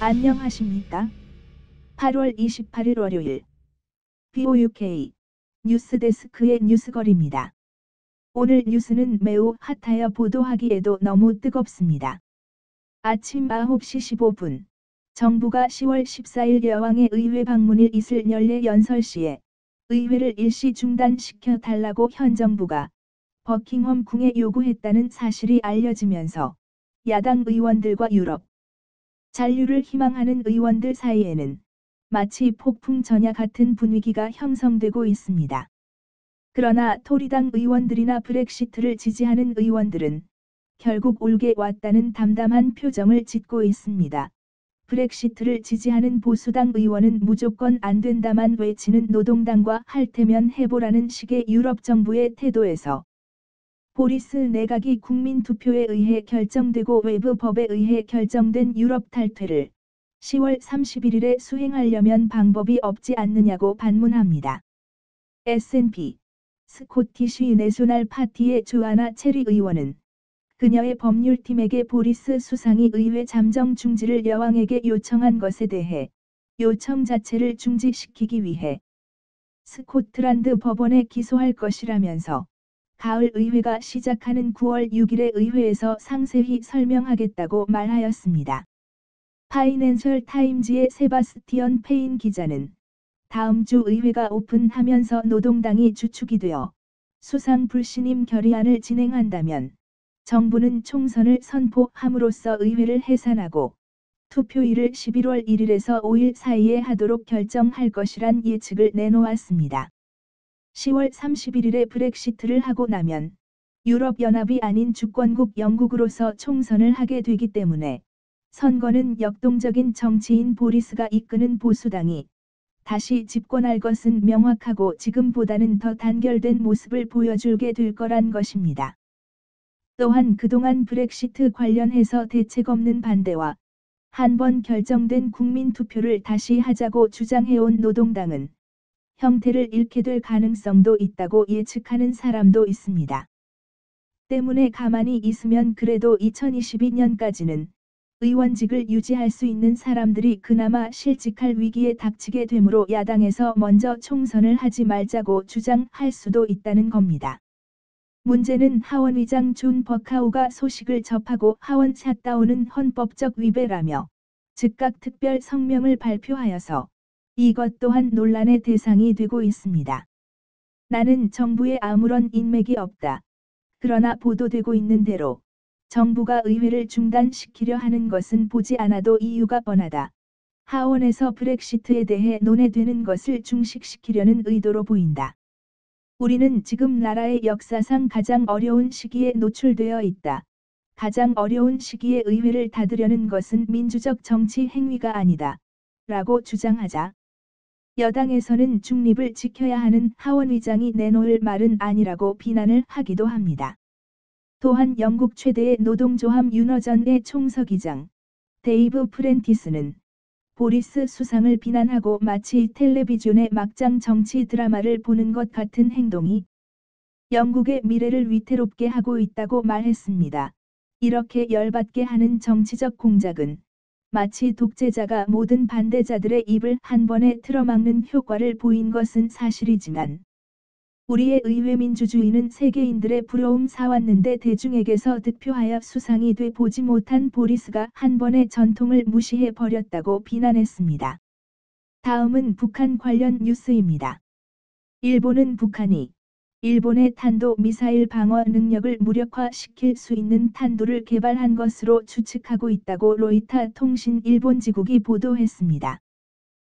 안녕하십니까? 8월 28일 월요일 BOUK 뉴스데스크의 뉴스거리입니다. 오늘 뉴스는 매우 핫하여 보도하기에도 너무 뜨겁습니다. 아침 9시 15분 정부가 10월 14일 여왕의 의회 방문일 있을 연례 연설 시에 의회를 일시 중단시켜 달라고 현 정부가 버킹엄 궁에 요구했다는 사실이 알려지면서 야당 의원들과 유럽 잔류를 희망하는 의원들 사이에는 마치 폭풍 전야 같은 분위기가 형성되고 있습니다. 그러나 토리당 의원들이나 브렉시트를 지지하는 의원들은 결국 올게 왔다는 담담한 표정을 짓고 있습니다. 브렉시트를 지지하는 보수당 의원은 무조건 안 된다만 외치는 노동당과 할 테면 해보라는 식의 유럽 정부의 태도에서 보리스 내각이 국민투표에 의해 결정되고 외부 법에 의해 결정된 유럽 탈퇴를 10월 31일에 수행하려면 방법이 없지 않느냐고 반문합니다. S&P 스코티시 내셔널 파티의 조아나 체리 의원은 그녀의 법률팀에게 보리스 수상이 의회 잠정 중지를 여왕에게 요청한 것에 대해 요청 자체를 중지시키기 위해 스코틀랜드 법원에 기소할 것이라면서 가을 의회가 시작하는 9월 6일에 의회에서 상세히 설명하겠다고 말하였습니다. 파이낸셜 타임즈의 세바스티언 페인 기자는 다음 주 의회가 오픈하면서 노동당이 주축이 되어 수상 불신임 결의안을 진행한다면 정부는 총선을 선포함으로써 의회를 해산하고 투표일을 11월 1일에서 5일 사이에 하도록 결정할 것이란 예측을 내놓았습니다. 10월 31일에 브렉시트를 하고 나면 유럽연합이 아닌 주권국 영국으로서 총선을 하게 되기 때문에 선거는 역동적인 정치인 보리스가 이끄는 보수당이 다시 집권할 것은 명확하고 지금보다는 더 단결된 모습을 보여주게 될 거란 것입니다. 또한 그동안 브렉시트 관련해서 대책 없는 반대와 한 번 결정된 국민투표를 다시 하자고 주장해온 노동당은 형태를 잃게 될 가능성도 있다고 예측하는 사람도 있습니다. 때문에 가만히 있으면 그래도 2022년까지는 의원직을 유지할 수 있는 사람들이 그나마 실직할 위기에 닥치게 되므로 야당에서 먼저 총선을 하지 말자고 주장할 수도 있다는 겁니다. 문제는 하원의장 존 버카우가 소식을 접하고 하원 샷다운은 헌법적 위배라며 즉각 특별 성명을 발표하여서 이것 또한 논란의 대상이 되고 있습니다. 나는 정부에 아무런 인맥이 없다. 그러나 보도되고 있는 대로 정부가 의회를 중단시키려 하는 것은 보지 않아도 이유가 뻔하다. 하원에서 브렉시트에 대해 논의되는 것을 중식시키려는 의도로 보인다. 우리는 지금 나라의 역사상 가장 어려운 시기에 노출되어 있다. 가장 어려운 시기에 의회를 닫으려는 것은 민주적 정치 행위가 아니다. 라고 주장하자 여당에서는 중립을 지켜야 하는 하원의장이 내놓을 말은 아니라고 비난을 하기도 합니다. 또한 영국 최대의 노동조합 유너전의 총서기장 데이브 프렌티스는 보리스 수상을 비난하고 마치 텔레비전의 막장 정치 드라마를 보는 것 같은 행동이 영국의 미래를 위태롭게 하고 있다고 말했습니다. 이렇게 열받게 하는 정치적 공작은 마치 독재자가 모든 반대자들의 입을 한 번에 틀어막는 효과를 보인 것은 사실이지만 우리의 의회 민주주의는 세계인들의 부러움 사왔는데 대중에게서 득표하여 수상이 돼 보지 못한 보리스가 한 번의 전통을 무시해 버렸다고 비난했습니다. 다음은 북한 관련 뉴스입니다. 일본은 북한이 일본의 탄도 미사일 방어 능력을 무력화시킬 수 있는 탄두를 개발한 것으로 추측하고 있다고 로이터 통신 일본지국이 보도했습니다.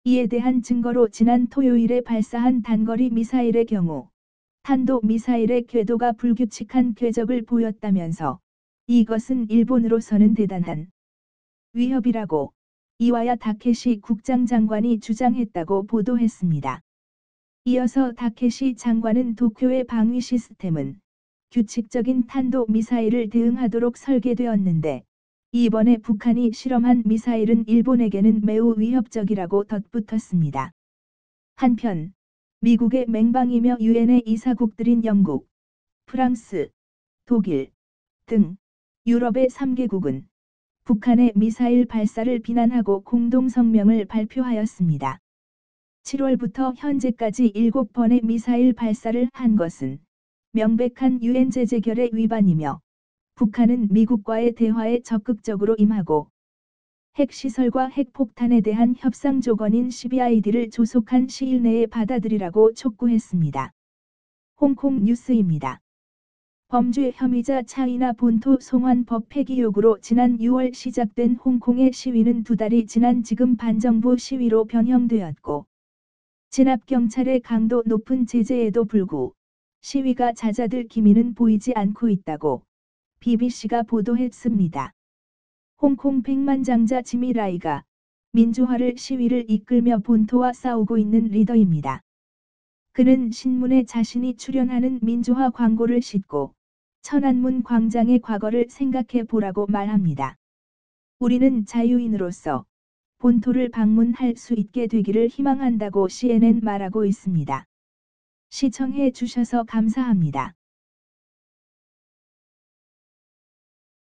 이에 대한 증거로 지난 토요일에 발사한 단거리 미사일의 경우 탄도 미사일의 궤도가 불규칙한 궤적을 보였다면서 이것은 일본으로서는 대단한 위협이라고 이와야 다케시 국장장관이 주장했다고 보도했습니다. 이어서 다케시 장관은 도쿄의 방위 시스템은 규칙적인 탄도 미사일을 대응하도록 설계되었는데 이번에 북한이 실험한 미사일은 일본에게는 매우 위협적이라고 덧붙였습니다. 한편 미국의 맹방이며 유엔의 이사국들인 영국, 프랑스, 독일 등 유럽의 3개국은 북한의 미사일 발사를 비난하고 공동 성명을 발표하였습니다. 7월부터 현재까지 7번의 미사일 발사를 한 것은 명백한 유엔 제재결의 위반이며 북한은 미국과의 대화에 적극적으로 임하고 핵시설과 핵폭탄에 대한 협상 조건인 CBID를 조속한 시일 내에 받아들이라고 촉구했습니다. 홍콩 뉴스입니다. 범죄 혐의자 차이나 본토 송환법 폐기 요구로 지난 6월 시작된 홍콩의 시위는 2달이 지난 지금 반정부 시위로 변형되었고 진압경찰의 강도 높은 제재에도 불구 시위가 잦아들 기미는 보이지 않고 있다고 BBC가 보도했습니다. 홍콩 백만장자 지미 라이가 민주화를 시위를 이끌며 본토와 싸우고 있는 리더입니다. 그는 신문에 자신이 출연하는 민주화 광고를 싣고 천안문 광장의 과거를 생각해 보라고 말합니다. 우리는 자유인으로서 본토를 방문할 수 있게 되기를 희망한다고 CNN 말하고 있습니다. 시청해 주셔서 감사합니다.